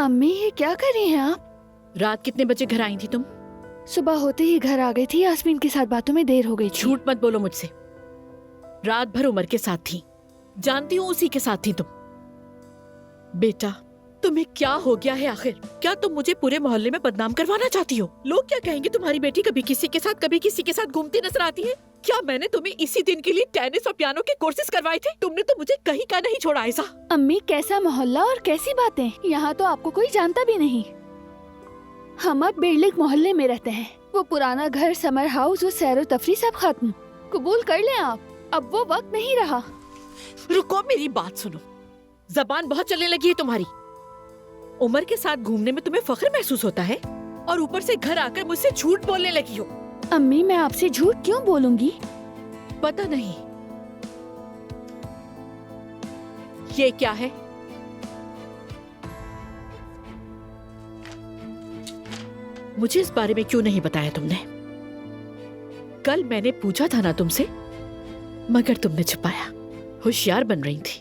अम्मी ये क्या कर रही हैं आप? रात कितने बजे घर आई थी तुम? सुबह होते ही घर आ गई थी। यास्मीन के साथ बातों में देर हो गई थी। झूठ मत बोलो मुझसे। रात भर उमर के साथ थी, जानती हूँ उसी के साथ थी तुम। बेटा तुम्हें क्या हो गया है आखिर? क्या तुम मुझे पूरे मोहल्ले में बदनाम करवाना चाहती हो? लोग क्या कहेंगे तुम्हारी बेटी कभी किसी के साथ कभी किसी के साथ घूमती नजर आती है? क्या मैंने तुम्हें इसी दिन के लिए टेनिस और पियानो के कोर्सेज करवाए थे? तुमने तो मुझे कहीं का नहीं छोड़ा ऐसा। अम्मी कैसा मोहल्ला और कैसी बातें, यहाँ तो आपको कोई जानता भी नहीं। हम अब बिरलिक मोहल्ले में रहते हैं। वो पुराना घर, समर हाउस, वो सैरो तफरी सब खत्म। कबूल कर लें आप, अब वो वक्त नहीं रहा। रुको मेरी बात सुनो, जबान बहुत चलने लगी है तुम्हारी। उमर के साथ घूमने में तुम्हें फख्र महसूस होता है और ऊपर से घर आकर मुझसे झूठ बोलने लगी हो। अम्मी मैं आपसे झूठ क्यों बोलूंगी? पता नहीं ये क्या है? मुझे इस बारे में क्यों नहीं बताया तुमने? कल मैंने पूछा था ना तुमसे, मगर तुमने छुपाया। होशियार बन रही थी।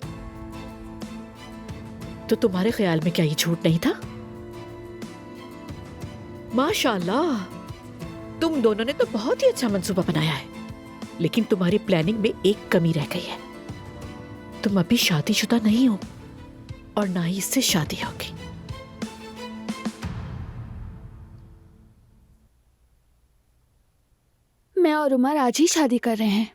तो तुम्हारे ख्याल में क्या ये झूठ नहीं था? माशाल्लाह, तुम दोनों ने तो बहुत ही अच्छा मंसूबा बनाया है, लेकिन तुम्हारी प्लानिंग में एक कमी रह गई है। तुम अभी शादीशुदा नहीं हो और ना ही इससे शादी होगी। मैं और उमर आज ही शादी कर रहे हैं।